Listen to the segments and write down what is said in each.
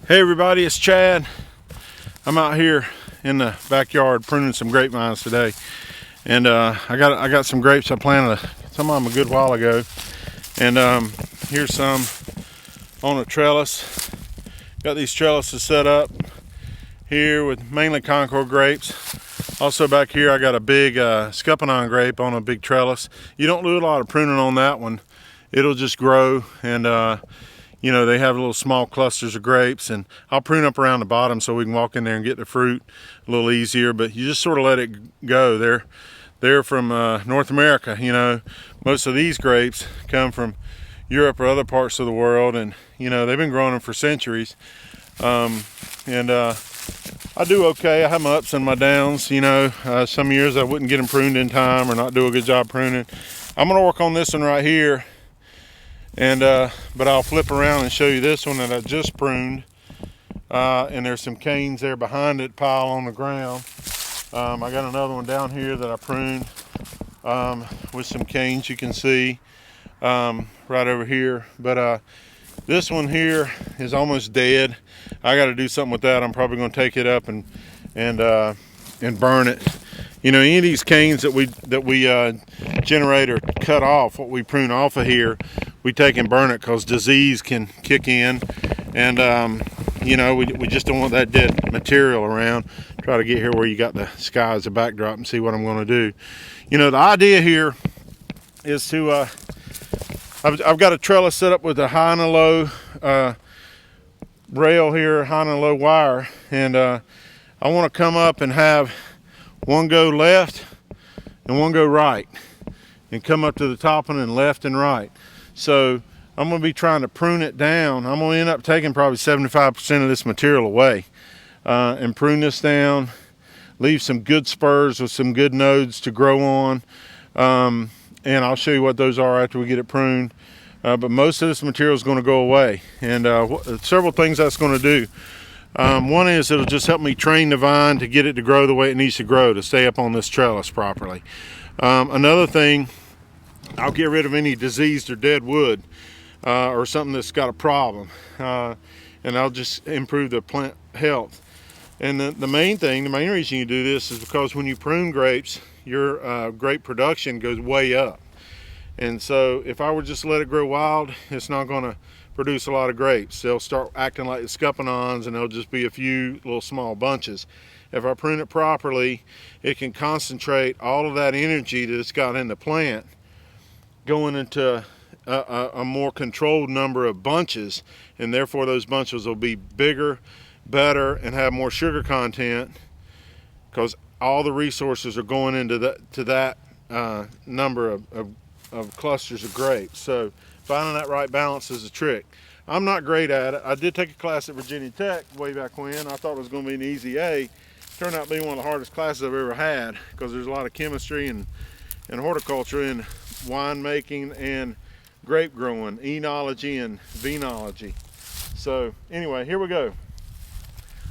Hey everybody, it's Chad. I'm out here in the backyard pruning some grapevines today, and I got some grapes I planted some of them a good while ago, and here's some on a trellis. Got these trellises set up here with mainly Concord grapes. Also back here I got a big Scuppernong grape on a big trellis. You don't do a lot of pruning on that one. It'll just grow, and you know, they have little small clusters of grapes, and I'll prune up around the bottom so we can walk in there and get the fruit a little easier, but you just sort of let it go. They're from North America. You know, most of these grapes come from Europe or other parts of the world, and you know, they've been growing them for centuries. I do okay. I have my ups and my downs. You know, some years I wouldn't get them pruned in time or not do a good job pruning. I'm gonna work on this one right here, and but I'll flip around and show you this one that I just pruned, and there's some canes there behind it pile on the ground. I got another one down here that I pruned with some canes, you can see right over here, but this one here is almost dead. I got to do something with that. I'm probably going to take it up and burn it. You know, any of these canes that we generate or cut off, what we prune off of here, we take and burn it because disease can kick in, and you know, we just don't want that dead material around. Try to get here where you got the sky as a backdrop and see what I'm going to do. You know, the idea here is to I've got a trellis set up with a high and a low rail here, high and a low wire, and I want to come up and have one go left and one go right, and come up to the top one and left and right. So I'm going to be trying to prune it down. I'm going to end up taking probably 75% of this material away, and prune this down, leave some good spurs with some good nodes to grow on, and I'll show you what those are after we get it pruned. But most of this material is going to go away, and several things that's going to do. One is it'll just help me train the vine to get it to grow the way it needs to grow to stay up on this trellis properly. Another thing, I'll get rid of any diseased or dead wood or something that's got a problem, and I'll just improve the plant health. And the main reason you do this is because when you prune grapes, your grape production goes way up. And so if I would just let it grow wild, it's not going to produce a lot of grapes. They'll start acting like the Scuppernongs, and they'll just be a few little small bunches. If I prune it properly, it can concentrate all of that energy that it's got in the plant going into a more controlled number of bunches, and therefore those bunches will be bigger, better, and have more sugar content, because all the resources are going into that number of clusters of grapes. So finding that right balance is a trick. I'm not great at it. I did take a class at Virginia Tech way back when. I thought it was going to be an easy A. Turned out to be one of the hardest classes I've ever had, because there's a lot of chemistry and horticulture and winemaking and grape growing, enology and venology. So anyway, here we go.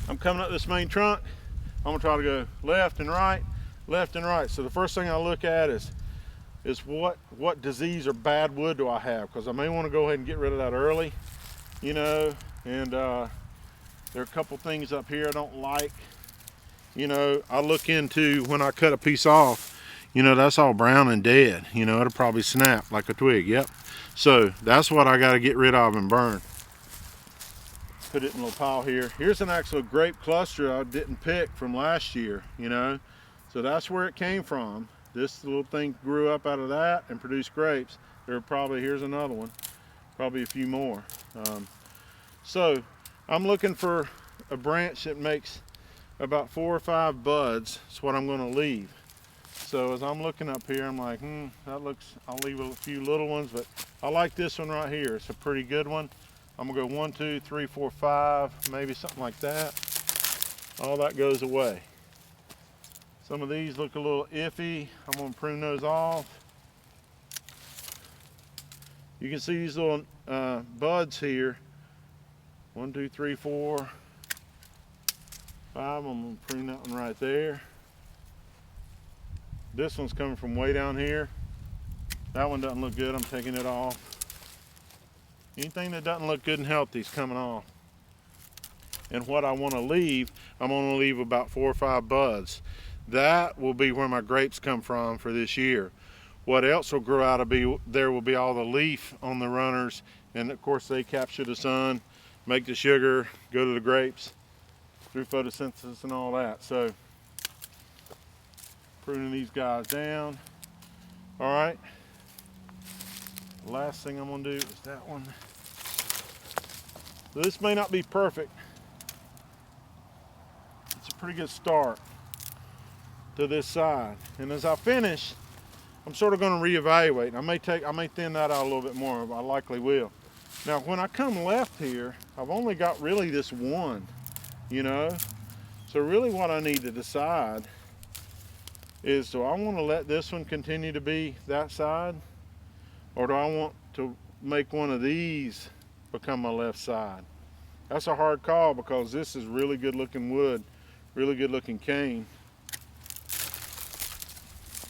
I'm coming up this main trunk. I'm gonna try to go left and right, left and right. So the first thing I look at is what disease or bad wood do I have, because I may want to go ahead and get rid of that early, you know. And there are a couple things up here I don't like. You know, I look into when I cut a piece off, you know, that's all brown and dead. You know, it'll probably snap like a twig. Yep. So that's what I got to get rid of and burn. Put it in a little pile here. Here's an actual grape cluster I didn't pick from last year, you know. So that's where it came from. This little thing grew up out of that and produced grapes. Here's another one, probably a few more. So I'm looking for a branch that makes about 4 or 5 buds. That's what I'm going to leave. So as I'm looking up here, I'm like, I'll leave a few little ones, but I like this one right here. It's a pretty good one. I'm gonna go 1, 2, 3, 4, 5, maybe something like that. All that goes away. Some of these look a little iffy. I'm gonna prune those off. You can see these little buds here. 1, 2, 3, 4, 5. I'm gonna prune that one right there. This one's coming from way down here. That one doesn't look good. I'm taking it off. Anything that doesn't look good and healthy is coming off. And what I want to leave, I'm going to leave about 4 or 5 buds. That will be where my grapes come from for this year. What else will grow out of there will be all the leaf on the runners, and of course they capture the sun, make the sugar, go to the grapes through photosynthesis and all that. So pruning these guys down. All right, the last thing I'm going to do is that one. So this may not be perfect. It's a pretty good start to this side, and as I finish, I'm sort of going to reevaluate. I may thin that out a little bit more. I likely will. Now, when I come left here, I've only got really this one, you know. So really, what I need to decide is, do I want to let this one continue to be that side, or do I want to make one of these become my left side? That's a hard call because this is really good looking wood, really good looking cane.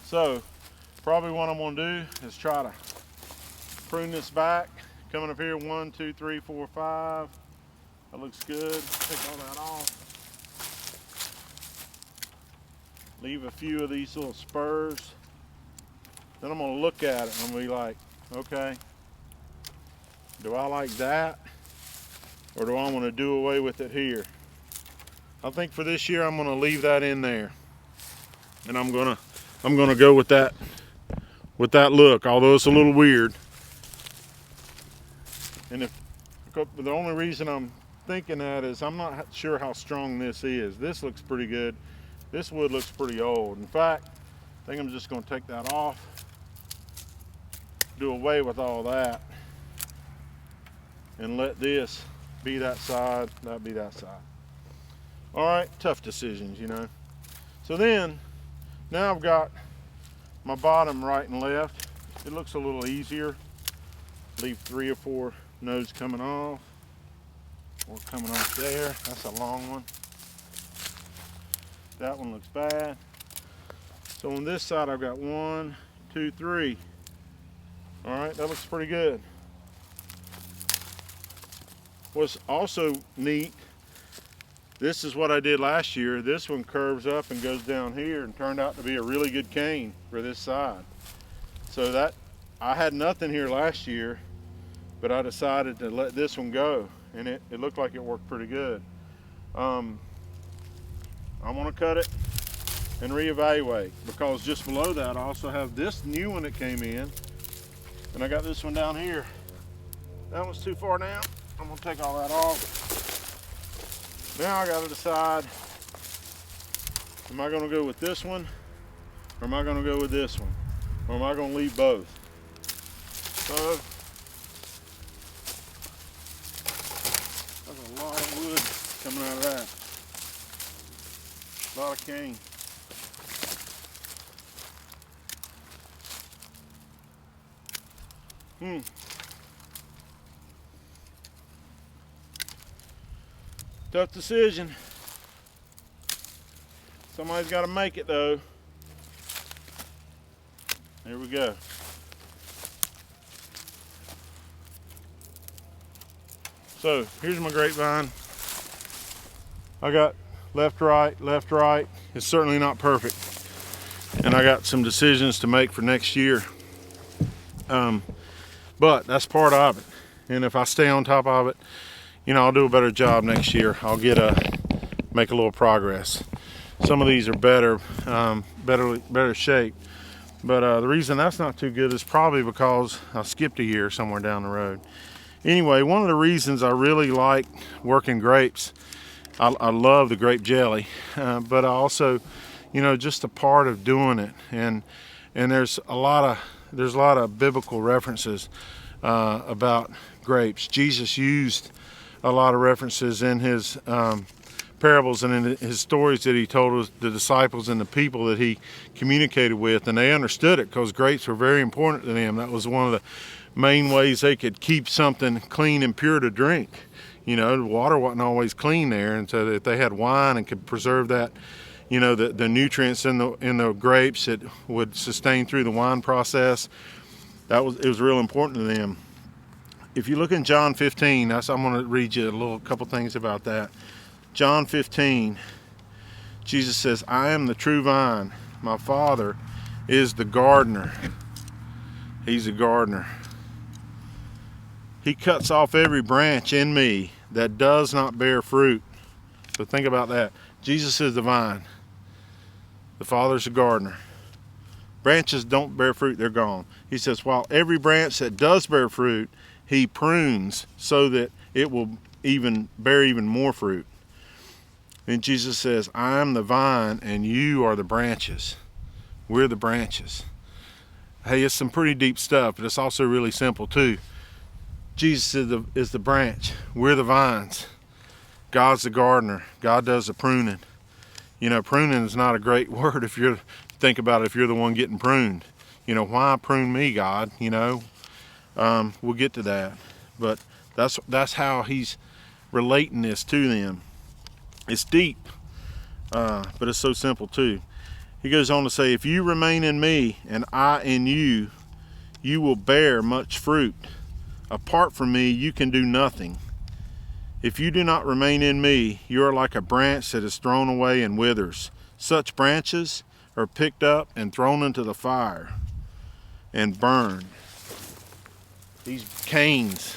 So probably what I'm going to do is try to prune this back. Coming up here, 1, 2, 3, 4, 5. That looks good. Take all that off. Leave a few of these little spurs. Then I'm going to look at it and I'm going to be like, okay, do I like that? Or do I want to do away with it here? I think for this year I'm going to leave that in there. And I'm going to go with that look, although it's a little weird. And the only reason I'm thinking that is I'm not sure how strong this is. This looks pretty good. This wood looks pretty old. In fact, I think I'm just going to take that off, do away with all that, and let this be that side, that be that side. All right, tough decisions, you know. So then, now I've got my bottom right and left. It looks a little easier. Leave 3 or 4 nodes coming off, or coming off there. That's a long one. That one looks bad. So on this side I've got 1, 2, 3. All right, that looks pretty good. What's also neat, this is what I did last year. This one curves up and goes down here and turned out to be a really good cane for this side. So that, I had nothing here last year, but I decided to let this one go, and it looked like it worked pretty good. I'm gonna cut it and reevaluate, because just below that I also have this new one that came in, and I got this one down here. That one's too far down. I'm gonna take all that off. Now I gotta decide, am I gonna go with this one, or am I gonna go with this one? Or am I gonna leave both? So, there's a lot of wood coming out of that. A lot of cane. Tough decision. Somebody's got to make it though. Here we go. So here's my grapevine. I got left, right, left, right. It's certainly not perfect. And I got some decisions to make for next year. But that's part of it. And if I stay on top of it, you know, I'll do a better job next year. I'll make a little progress. Some of these are better shape. But the reason that's not too good is probably because I skipped a year somewhere down the road. Anyway, one of the reasons I really like working grapes, I love the grape jelly, but I also, you know, just a part of doing it. And there's a lot of biblical references about grapes. Jesus used a lot of references in his parables and in his stories that he told the disciples and the people that he communicated with, and they understood it because grapes were very important to them. That was one of the main ways they could keep something clean and pure to drink. You know, the water wasn't always clean there, and so if they had wine and could preserve that, you know, the nutrients in the grapes, it would sustain through the wine process. It was real important to them. If you look in John 15, I'm going to read you a couple things about that. John 15, Jesus says, I am the true vine. My Father is the gardener. He's a gardener. He cuts off every branch in me that does not bear fruit. So think about that. Jesus is the vine. The Father's the gardener. Branches don't bear fruit, they're gone. He says, while every branch that does bear fruit, he prunes so that it will bear even more fruit. And Jesus says, I am the vine and you are the branches. We're the branches. Hey, it's some pretty deep stuff, but it's also really simple too. Jesus is the branch. We're the vines. God's the gardener. God does the pruning. You know, pruning is not a great word if you think about it, if you're the one getting pruned. You know, why prune me, God? You know, we'll get to that. But that's how he's relating this to them. It's deep, but it's so simple too. He goes on to say, if you remain in me and I in you, you will bear much fruit. Apart from me, you can do nothing. If you do not remain in me, you are like a branch that is thrown away and withers. Such branches are picked up and thrown into the fire and burned. These canes,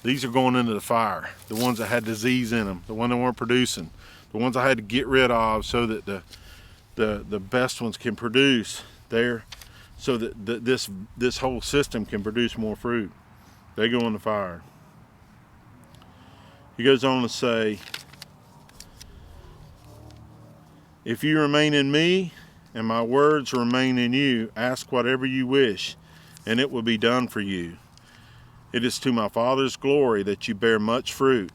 these are going into the fire. The ones that had disease in them, the ones that weren't producing, the ones I had to get rid of so that the best ones can produce there, so that this whole system can produce more fruit. They go in the fire. He goes on to say, if you remain in me and my words remain in you, ask whatever you wish, and it will be done for you. It is to my Father's glory that you bear much fruit,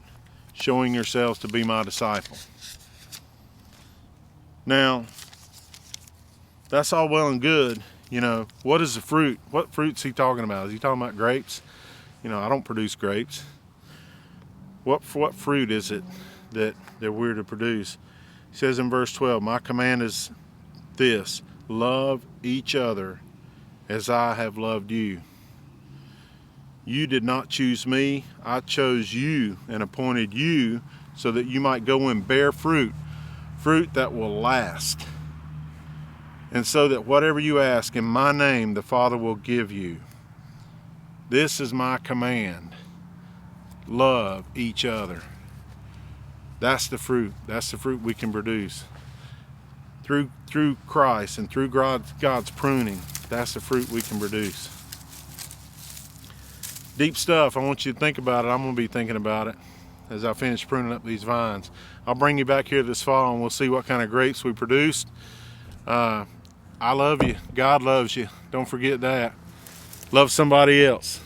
showing yourselves to be my disciple. Now, that's all well and good. You know, what is the fruit? What fruit's he talking about? Is he talking about grapes? You know, I don't produce grapes. What fruit is it that we're to produce? He says in verse 12, my command is this, love each other as I have loved you. You did not choose me, I chose you and appointed you so that you might go and bear fruit, fruit that will last. And so that whatever you ask in my name, the Father will give you. This is my command. Love each other. That's the fruit. That's the fruit we can produce. Through Christ and through God's pruning, that's the fruit we can produce. Deep stuff. I want you to think about it. I'm going to be thinking about it as I finish pruning up these vines. I'll bring you back here this fall and we'll see what kind of grapes we produced. I love you. God loves you. Don't forget that. Love somebody else.